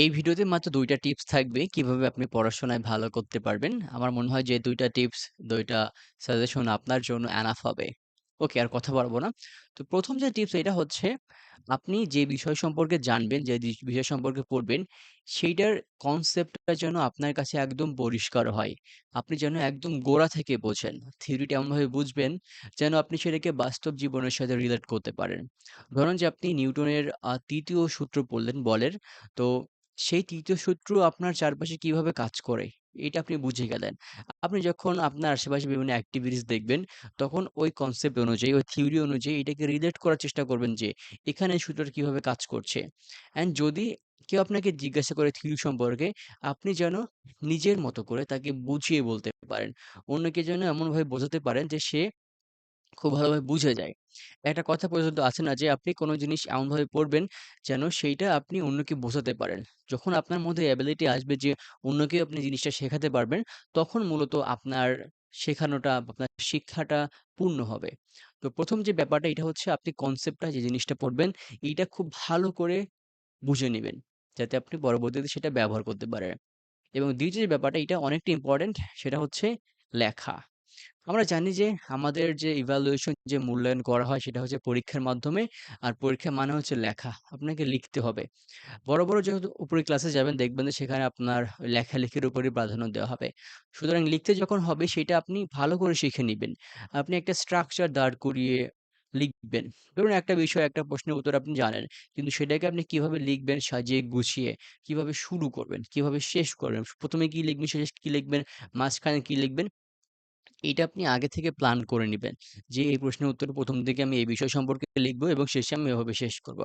এই ভিডিওতে মাত্র ২ টা টিপস থাকবে কিভাবে আপনি পড়াশোনায় ভালো করতে পারবেন। আমার মনে হয় যে ২ টা টিপস, ২ টা সাজেশন আপনার জন্য এনাফ হবে। ওকে, আর কথা বাড়াবো না। তো ১ম যে টিপস এটা হচ্ছে, আপনি যে বিষয় সম্পর্কে জানবেন, যে বিষয় সম্পর্কে পড়বেন, সেইটার কনসেপ্টটা যেন আপনার কাছে একদম পরিষ্কার হয়। আপনি যেন একদম গোড়া থেকে বোঝেন। থিওরিটা এমনভাবে বুঝবেন যেন আপনি সেটাকে বাস্তব জীবনের সাথে রিলেট করতে পারেন। ধরুন যে আপনি নিউটনের ৩য় সূত্র পড়লেন বলের। তো সেই ৩য় সূত্র আপনার চারপাশে কিভাবে কাজ করে, এটা আপনি বুঝে গেলেন। আপনি যখন আপনার আশেপাশে বিভিন্ন এক্টিভিটিস দেখবেন, তখন ওই কনসেপ্ট অনুযায়ী, ওই থিওরি অনুযায়ী এটাকে রিলেট করার চেষ্টা করবেন যে, এখানে এই সূত্রটা কিভাবে কাজ করছে। অ্যান্ড যদি কেউ আপনাকে জিজ্ঞাসা করে থিওরি সম্পর্কে, আপনি যেন নিজের মতো করে তাকে বুঝিয়ে বলতে পারেন। অন্যকে যেন এমনভাবে বোঝাতে পারেন যে সে খুব ভালোভাবে বুঝে যায়। একটা কথা পর্যন্ত আছে না যে আপনি কোন জিনিস এমনভাবে পড়বেন যেন সেইটা আপনি অন্যকে বোঝাতে পারেন। যখন আপনার মধ্যে এবিলিটি আসবে যে অন্যকে আপনি জিনিসটা শেখাতে পারবেন, তখন মূলত আপনার শেখানোটা, আপনার শিক্ষাটা পূর্ণ হবে। তো ১ম যে ব্যাপারটা এটা হচ্ছে, আপনি কনসেপ্টটা যে জিনিসটা পড়বেন, এইটা খুব ভালো করে বুঝে নিবেন। যাতে আপনি পরবর্তীতে সেটা ব্যবহার করতে পারেন। এবং ২য় যে ব্যাপারটা এটা অনেকটা ইম্পোর্টেন্ট, সেটা হচ্ছে লেখা। আমরা জানি যে আমাদের যে ইভ্যালুয়েশন, যে মূল্যায়ন করা হয় সেটা হচ্ছে পরীক্ষার মাধ্যমে। আর পরীক্ষা মানে হচ্ছে লেখা। আপনাকে লিখতে হবে। বড় যেহেতু উপরে ক্লাসে যাবেন, দেখবেন যে সেখানে আপনার ওই লেখালেখির উপরই প্রাধান্য দেওয়া হবে। সুতরাং লিখতে যখন হবে সেটা আপনি ভালো করে শিখে নিবেন। আপনি একটা স্ট্রাকচার দাঁড় করিয়ে লিখবেন। ধরুন একটা বিষয়, একটা প্রশ্নের উত্তর আপনি জানেন। কিন্তু সেটাকে আপনি কিভাবে লিখবেন সাজিয়ে গুছিয়ে, কিভাবে শুরু করবেন, কিভাবে শেষ করবেন, ১ম এ কি লিখবেন, শেষে কি লিখবেন, মাঝখানে কি লিখবেন, এইটা আপনি আগে থেকে প্ল্যান করে নিবেন। যে এই প্রশ্নের উত্তরে ১ম দিকে আমি এই বিষয় সম্পর্কে লিখব এবং শেষে আমি এভাবে শেষ করব।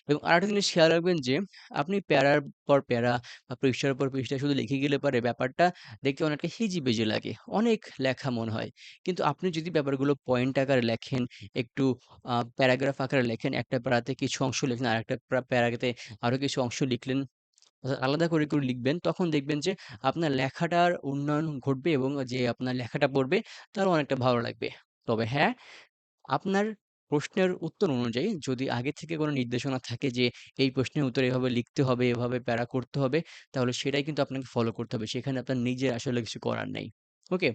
এবং আরেকটা জিনিস খেয়াল রাখবেন যে আপনি প্যারার পর প্যারা বা পৃষ্ঠার পর পৃষ্ঠা শুধু লিখে গেলে পারে ব্যাপারটা দেখতে অনেকটা হিজিবিজি লাগে। অনেক লেখা মনে হয়। কিন্তু আপনি যদি ব্যাপারগুলো পয়েন্ট আকারে লেখেন, একটু প্যারাগ্রাফ আকারে লেখেন, একটা প্যারাতে কিছু অংশ লিখলেন, আরেকটা প্যারাতে আরো কিছু অংশ লিখলেন, আলাদা করে লিখবেন, তখন দেখবেন যে আপনার লেখাটার উন্নয়ন ঘটবে এবং যে আপনার লেখাটা পড়বে তারও অনেকটা ভালো লাগবে। তবে হ্যাঁ, আপনার প্রশ্নের উত্তর অনুযায়ী যদি আগে থেকে কোনো নির্দেশনা থাকে যে এই প্রশ্নের উত্তর এভাবে লিখতে হবে, এভাবে প্যারা করতে হবে, তাহলে সেটাই কিন্তু আপনাকে ফলো করতে হবে। সেখানে আপনার নিজের আসলে কিছু করার নেই। ওকে?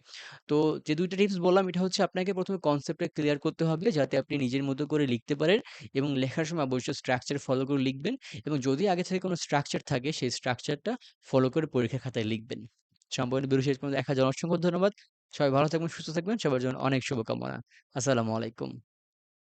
তো যে ২ টা টিপস বললাম, এটা হচ্ছে আপনাকে ১ম এ কনসেপ্টটা ক্লিয়ার করতে হবে যাতে আপনি নিজের মতো করে লিখতে পারেন এবং লেখার সময় অবশ্যই স্ট্রাকচার ফলো করে লিখবেন এবং যদি আগে থেকে কোনো স্ট্রাকচার থাকে সেই স্ট্রাকচারটা ফলো করে পরীক্ষার খাতায় লিখবেন। সম্পূর্ণ ভিডিও শেষ পর্যন্ত দেখার জন্য অসংখ্য ধন্যবাদ। সবাই ভালো থাকবেন, সুস্থ থাকবেন। সবার জন্য অনেক শুভকামনা। আসসালামু আলাইকুম।